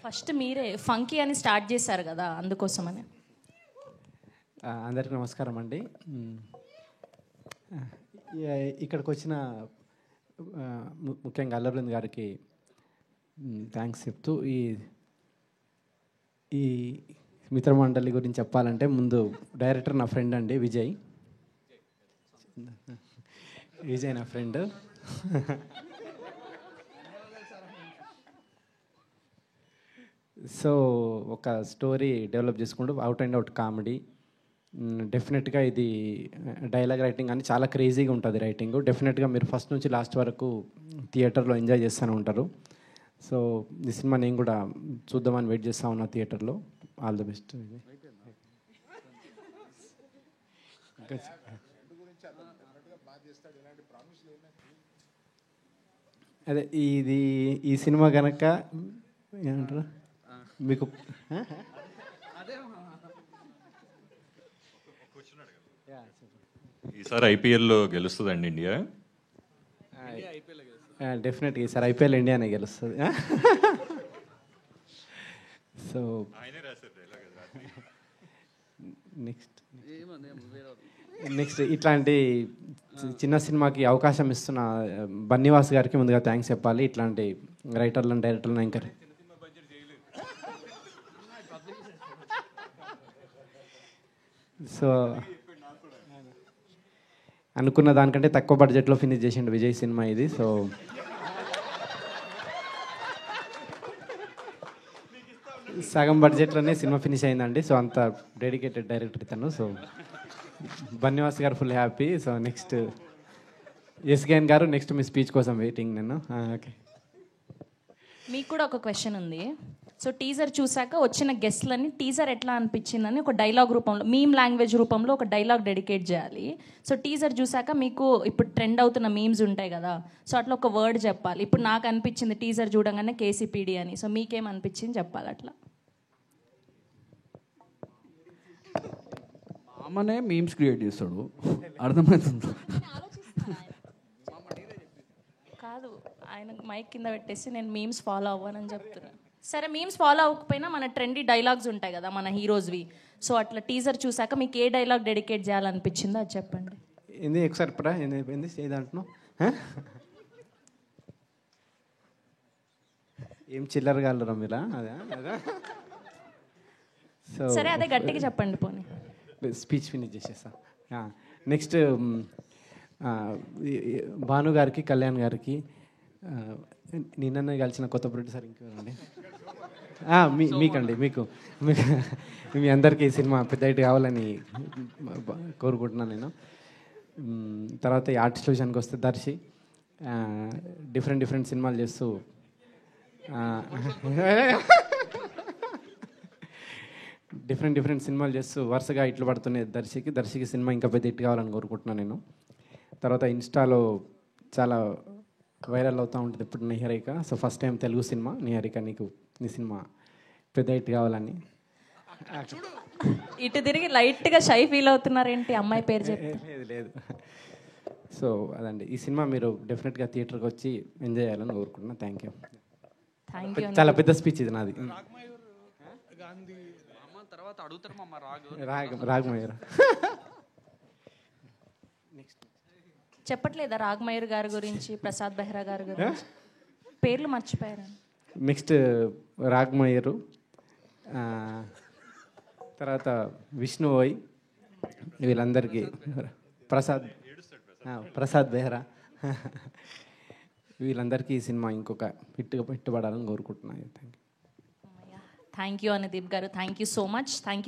First మీరే funky అని start చేశారు కదా, అందుకోసమని. అందరికీ నమస్కారం అండి. ఇక్కడికి వచ్చిన ముఖ్యంగా అల్లబృంద్ గారికి థ్యాంక్స్ చెప్తూ ఈ మిత్రమండలి గురించి చెప్పాలంటే ముందు డైరెక్టర్ నా ఫ్రెండ్ అండి, విజయ్ నా ఫ్రెండ్. సో ఒక స్టోరీ డెవలప్ చేసుకుంటూ అవుట్ అండ్ అవుట్ కామెడీ. డెఫినెట్గా ఇది డైలాగ్ రైటింగ్ అని చాలా క్రేజీగా ఉంటుంది రైటింగ్. డెఫినెట్గా మీరు ఫస్ట్ నుంచి లాస్ట్ వరకు థియేటర్లో ఎంజాయ్ చేస్తూనే ఉంటారు. సో ఈ సినిమా నేను కూడా చూద్దామని వెయిట్ చేస్తూ ఉన్నా థియేటర్లో. All the best. అదే ఈ సినిమా కనుక ఏమంటారు మీకు ఈసారి ఐపీఎల్లో గెలుస్తుందండి ఇండియా? డెఫినెట్గా ఈసారి ఐపీఎల్ ఇండియానే గెలుస్తుంది. సో నెక్స్ట్ ఇట్లాంటి చిన్న సినిమాకి అవకాశం ఇస్తున్న బన్నీవాస్ గారికి ముందుగా థ్యాంక్స్ చెప్పాలి. ఇట్లాంటి రైటర్లను డైరెక్టర్లను ఎంకరేజ్. సో అనుకున్న దానికంటే తక్కువ బడ్జెట్లో ఫినిష్ చేసిండు విజయ్ సినిమా ఇది. సో సగం బడ్జెట్లోనే సినిమా ఫినిష్ అయిందండి. సో అంత డెడికేటెడ్ డైరెక్టర్ ఇతను. సో బన్నివాస్ గారు full happy. So next SKN గారు, నెక్స్ట్ మీ స్పీచ్ కోసం వెయిటింగ్ నేను. ఓకే, మీకు కూడా ఒక క్వశ్చన్ ఉంది. సో టీజర్ చూసాక వచ్చిన గెస్ట్లని టీజర్ ఎట్లా అనిపించిందని ఒక డైలాగ్ రూపంలో, మీమ్ లాంగ్వేజ్ రూపంలో ఒక డైలాగ్ డెడికేట్ చేయాలి. సో టీజర్ చూసాక మీకు ఇప్పుడు ట్రెండ్ అవుతున్న మీమ్స్ ఉంటాయి కదా, సో అట్లా ఒక వర్డ్ చెప్పాలి. ఇప్పుడు నాకు అనిపించింది టీజర్ చూడంగానే కేసీపీడీ అని. సో మీకేం అనిపించింది చెప్పాలి అట్లా. మామనే మీమ్స్ క్రియేట్ చేస్తాడు, అర్థమవుతుంది. కాదు, ఆయన మైక్ కింద పెట్టేసి నేను మీమ్స్ ఫాలో అవ్వనని చెప్తున్నాను. సరే, మీమ్స్ ఫాలో అవ్వకపోయినా మన ట్రెండీ డైలాగ్స్ ఉంటాయి కదా మన హీరోస్వి. సో అట్లా టీజర్ చూసాక మీకు ఏ డైలాగ్ డెడికేట్ చేయాలనిపించిందో అది చెప్పండి. ఏంది ఒకసారి పడా ఏంది ఏదంటున్నావు? ఏం చిల్లరగా అల్లరా మీరా? అదే అదే. సో సరే, అదే గట్టిగా చెప్పండి పోనీ. స్పీచ్ ఫినిష్ చేసేస్తా. నెక్స్ట్ భాను గారికి, కళ్యాణ్ గారికి, నిన్న కలిసిన కొత్త ప్రొడ్యూసర్ ఇంకెవరండి, మీకండి, మీకు మీ అందరికీ ఈ సినిమా పెద్ద హిట్ కావాలని కోరుకుంటున్నాను నేను. తర్వాత ఈ ఆర్టిస్ట్ విషయానికి వస్తే దర్శి డిఫరెంట్ సినిమాలు చేస్తూ డిఫరెంట్ సినిమాలు చేస్తూ వరుసగా ఇట్లు పడుతున్నాయి దర్శికి సినిమా ఇంకా పెద్ద హిట్ కావాలని కోరుకుంటున్నాను నేను. తర్వాత ఇన్స్టాలో చాలా వైరల్ అవుతూ ఉంటుంది ఇప్పుడు Niharika. So first time Telugu cinema Niharika, నీ సినిమా పెద్ద హిట్ కావాలని. ఇటు తిరిగి లైట్గా షై ఫీల్ అవుతున్నారేంటి అమ్మాయి పేరు చెప్పి? లేదు. సో అదండి, ఈ సినిమా మీరు డెఫినెట్గా థియేటర్కి వచ్చి ఎంజాయ్ చేయాలని కోరుకుంటున్నాను. Thank you. చాలా పెద్ద స్పీచ్ ఇది నాది. రాగమయూర్ చెప్పట్లేదా రాగమయూర్ గారి గురించి, ప్రసాద్ బెహ్రా గారి గురించి? పేర్లు మర్చిపోయారు. నెక్స్ట్ రాగమయూరు, తర్వాత విష్ణువోయ్, వీళ్ళందరికీ, ప్రసాద్ బెహ్రా, వీళ్ళందరికీ ఈ సినిమా ఇంకొక హిట్గా పెట్టుబడాలని కోరుకుంటున్నాను. Thank you. Thank you Anudeep గారు. Thank you so much. Thank you.